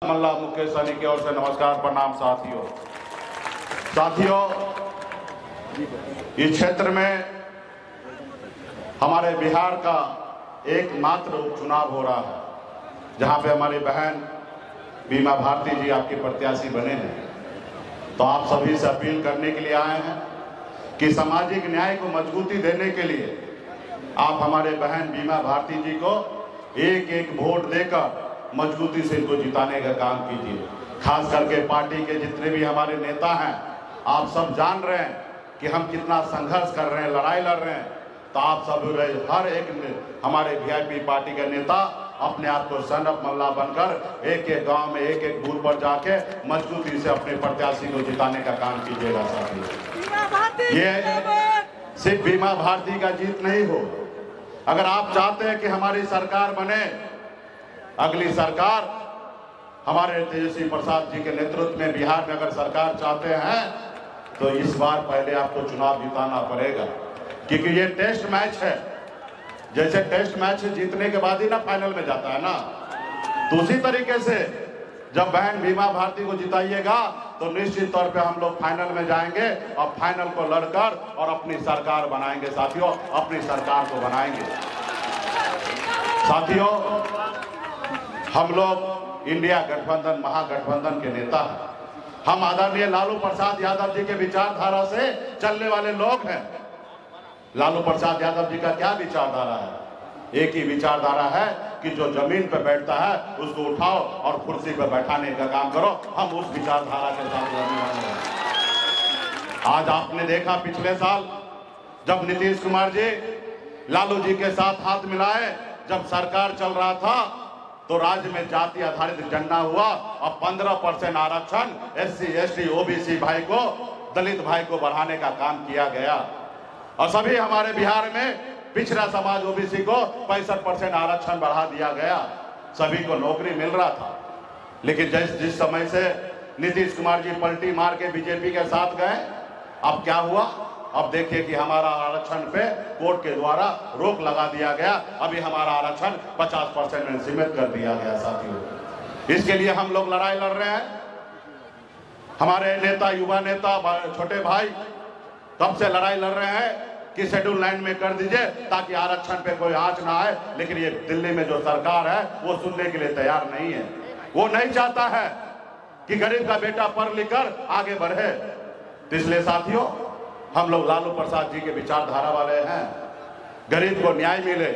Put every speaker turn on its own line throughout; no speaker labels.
मल्ला मुकेश सहनी की ओर से नमस्कार प्रणाम। साथियों, इस क्षेत्र में हमारे बिहार का एकमात्र उपचुनाव हो रहा है, जहां पे हमारी बहन बीमा भारती जी आपके प्रत्याशी बने हैं। तो आप सभी से अपील करने के लिए आए हैं कि सामाजिक न्याय को मजबूती देने के लिए आप हमारे बहन बीमा भारती जी को एक एक वोट देकर मजबूती से इनको जिताने का काम कीजिए। खास करके पार्टी के जितने भी हमारे नेता हैं, आप सब जान रहे हैं कि हम कितना संघर्ष कर रहे हैं, लड़ाई लड़ रहे हैं। तो आप सब हर एक हमारे वीआईपी पार्टी के नेता अपने आप को सन ऑफ मल्ला बनकर एक एक गांव में एक एक बूथ पर जाके मजबूती से अपने प्रत्याशी को जिताने का काम कीजिएगा। साथियों, ये सिर्फ बीमा भारती का जीत नहीं हो। अगर आप चाहते हैं कि हमारी सरकार बने, अगली सरकार हमारे तेजस्वी प्रसाद जी के नेतृत्व में बिहार में अगर सरकार चाहते हैं तो इस बार पहले आपको चुनाव जिताना पड़ेगा, क्योंकि ये टेस्ट मैच है। जैसे टेस्ट मैच जीतने के बाद ही ना फाइनल में जाता है ना, तो उसी तरीके से जब बहन बीमा भारती को जिताइएगा तो निश्चित तौर पे हम लोग फाइनल में जाएंगे और फाइनल को लड़कर और अपनी सरकार बनाएंगे। साथियों, अपनी सरकार को बनाएंगे। साथियों, हम लोग इंडिया गठबंधन महागठबंधन के नेता हैं। हम आदरणीय लालू प्रसाद यादव जी के विचारधारा से चलने वाले लोग हैं। लालू प्रसाद यादव जी का क्या विचारधारा है? एक ही विचारधारा है कि जो जमीन पर बैठता है उसको उठाओ और कुर्सी पर बैठाने का काम करो। हम उस विचारधारा के साथ रहने वाले हैं। आज आपने देखा पिछले साल जब नीतीश कुमार जी लालू जी के साथ हाथ मिलाए, जब सरकार चल रहा था तो राज्य में जाति आधारित झंडा हुआ और 15% आरक्षण SC ST OBC भाई को, दलित भाई को बढ़ाने का काम किया गया। और सभी हमारे बिहार में पिछड़ा समाज OBC को 65% आरक्षण बढ़ा दिया गया। सभी को नौकरी मिल रहा था। लेकिन जिस समय से नीतीश कुमार जी पलटी मार के बीजेपी के साथ गए, अब क्या हुआ? अब देखिए कि हमारा आरक्षण पे कोर्ट के द्वारा रोक लगा दिया गया। अभी हमारा आरक्षण 50% में सीमित कर दिया गया। साथियों, इसके लिए हम लोग लड़ाई लड़ रहे हैं। हमारे नेता, युवा नेता, छोटे भाई तब से लड़ाई लड़ रहे हैं कि शेड्यूल 9 में कर दीजिए ताकि आरक्षण पे कोई आंच ना आए। लेकिन ये दिल्ली में जो सरकार है वो सुनने के लिए तैयार नहीं है। वो नहीं चाहता है कि गरीब का बेटा पढ़ लिख कर आगे बढ़े। तो इसलिए साथियों, हम लोग लालू प्रसाद जी के विचारधारा वाले हैं। गरीब को न्याय मिले,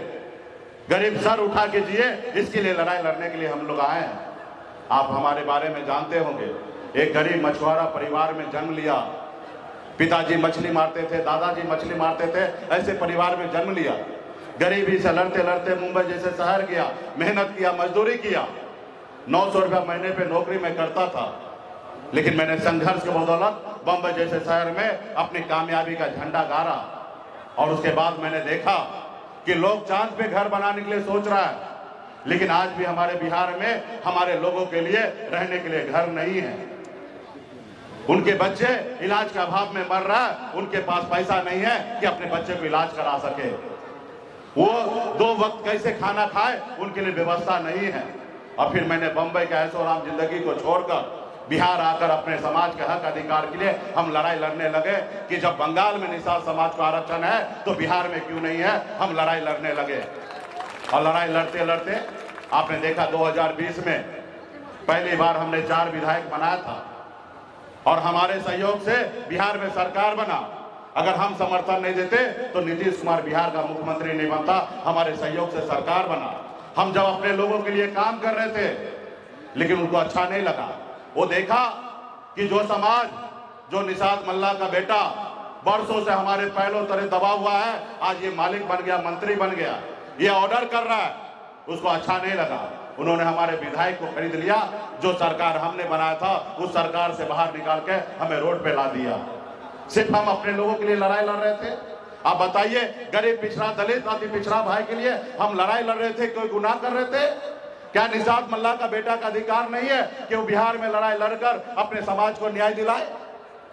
गरीब सर उठा के जिए, इसके लिए लड़ाई लड़ने के लिए हम लोग आए हैं। आप हमारे बारे में जानते होंगे, एक गरीब मछुआरा परिवार में जन्म लिया। पिताजी मछली मारते थे, दादाजी मछली मारते थे, ऐसे परिवार में जन्म लिया। गरीबी से लड़ते लड़ते मुंबई जैसे शहर गया, मेहनत किया, मजदूरी किया। 900 रुपया महीने पे नौकरी में करता था। लेकिन मैंने संघर्ष के बदौलत बम्बई जैसे शहर में अपनी कामयाबी का झंडा गाड़ा। और उसके बाद मैंने देखा कि लोग चांद पे घर बनाने के लिए सोच रहा है, लेकिन आज भी हमारे बिहार में हमारे लोगों के लिए रहने के लिए घर नहीं है। उनके बच्चे इलाज के अभाव में मर रहा है, उनके पास पैसा नहीं है कि अपने बच्चे को इलाज करा सके। वो 2 वक्त कैसे खाना खाए, उनके लिए व्यवस्था नहीं है। और फिर मैंने बम्बई के ऐशो आराम जिंदगी को छोड़कर बिहार आकर अपने समाज के हक अधिकार के लिए हम लड़ाई लड़ने लगे कि जब बंगाल में निषाद समाज को आरक्षण है तो बिहार में क्यों नहीं है। हम लड़ाई लड़ने लगे और लड़ाई लड़ते लड़ते आपने देखा 2020 में पहली बार हमने 4 विधायक बनाया था और हमारे सहयोग से बिहार में सरकार बना। अगर हम समर्थन नहीं देते तो नीतीश कुमार बिहार का मुख्यमंत्री नहीं बनता। हमारे सहयोग से सरकार बना। हम जब अपने लोगों के लिए काम कर रहे थे, लेकिन उनको अच्छा नहीं लगा। वो देखा कि जो समाज, जो निषाद मल्ला का बेटा बरसों से हमारे पैरों तले दबा हुआ है, आज ये मालिक बन गया, मंत्री बन गया, ये ऑर्डर कर रहा है, उसको अच्छा नहीं लगा। उन्होंने हमारे विधायक को खरीद लिया। जो सरकार हमने बनाया था उस सरकार से बाहर निकाल के हमें रोड पे ला दिया। सिर्फ हम अपने लोगों के लिए लड़ाई लड़ रहे थे। आप बताइए, गरीब, पिछड़ा, दलित, अति पिछड़ा भाई के लिए हम लड़ाई लड़ रहे थे, कोई गुनाह कर रहे थे क्या? निषाद मल्ला का बेटा का अधिकार नहीं है कि वो बिहार में लड़ाई लड़कर अपने समाज को न्याय दिलाए?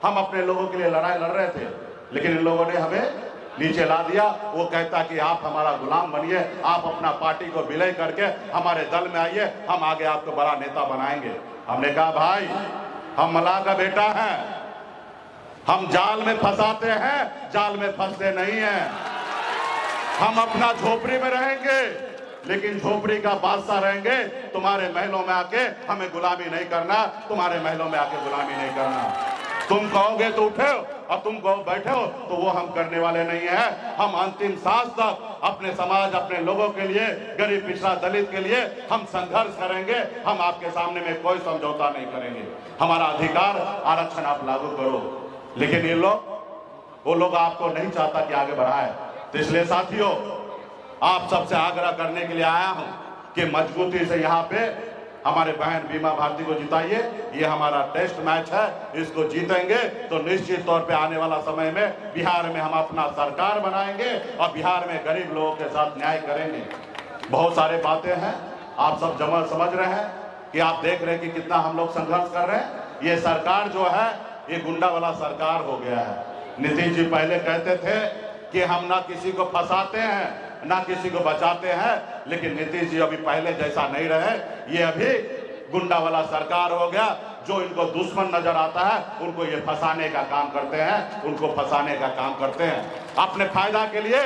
हम अपने लोगों के लिए लड़ाई लड़ रहे थे, लेकिन इन लोगों ने हमें नीचे ला दिया। वो कहता कि आप हमारा गुलाम बनिए, आप अपना पार्टी को विलय करके हमारे दल में आइए, हम आगे आपको बड़ा नेता बनाएंगे। हमने कहा भाई हम मलाह का बेटा है, हम जाल में फंसाते हैं, जाल में फंसते नहीं हैं। हम अपना झोपड़ी में रहेंगे लेकिन झोपड़ी का बादशाह रहेंगे। तुम्हारे महलों में आके हमें गुलामी नहीं करना, तुम्हारे महलों में आके गुलामी नहीं करना। तुम कहोगे तो उठो और तुम कहो बैठो, तो वो हम करने वाले नहीं है। हम अंतिम सांस तक अपने समाज, अपने लोगों के लिए, गरीब पिछड़ा दलित के लिए हम संघर्ष करेंगे। हम आपके सामने में कोई समझौता नहीं करेंगे। हमारा अधिकार आरक्षण आप लागू करो, लेकिन ये लोग, वो लोग आपको नहीं चाहता कि आगे बढ़ाए। तो इसलिए साथियों, आप सबसे आग्रह करने के लिए आया हूं कि मजबूती से यहाँ पे हमारे बहन बीमा भारती को जिताइए। ये हमारा टेस्ट मैच है, इसको जीतेंगे तो निश्चित तौर पे आने वाला समय में बिहार में हम अपना सरकार बनाएंगे और बिहार में गरीब लोगों के साथ न्याय करेंगे। बहुत सारे बातें हैं, आप सब समझ रहे हैं कि आप देख रहे हैं कि कितना हम लोग संघर्ष कर रहे हैं। ये सरकार जो है ये गुंडा वाला सरकार हो गया है। नीतीश जी पहले कहते थे कि हम ना किसी को फंसाते हैं ना किसी को बचाते हैं, लेकिन नीतीश जी अभी पहले जैसा नहीं रहे। ये अभी गुंडा वाला सरकार हो गया। जो इनको दुश्मन नजर आता है उनको ये फंसाने का काम करते हैं, उनको फंसाने का काम करते हैं। अपने फायदा के लिए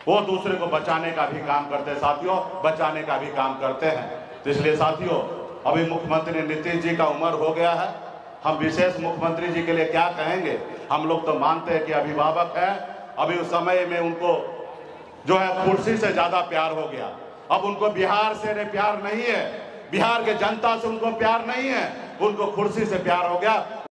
वो दूसरे को बचाने का भी काम करते हैं साथियों, बचाने का भी काम करते हैं। तो इसलिए साथियों, अभी मुख्यमंत्री नीतीश जी का उम्र हो गया है। हम विशेष मुख्यमंत्री जी के लिए क्या कहेंगे? हम लोग तो मानते हैं कि अभिभावक है। अभी उस समय में उनको जो है कुर्सी से ज्यादा प्यार हो गया। अब उनको बिहार से प्यार नहीं है, बिहार के जनता से उनको प्यार नहीं है, उनको कुर्सी से प्यार हो गया।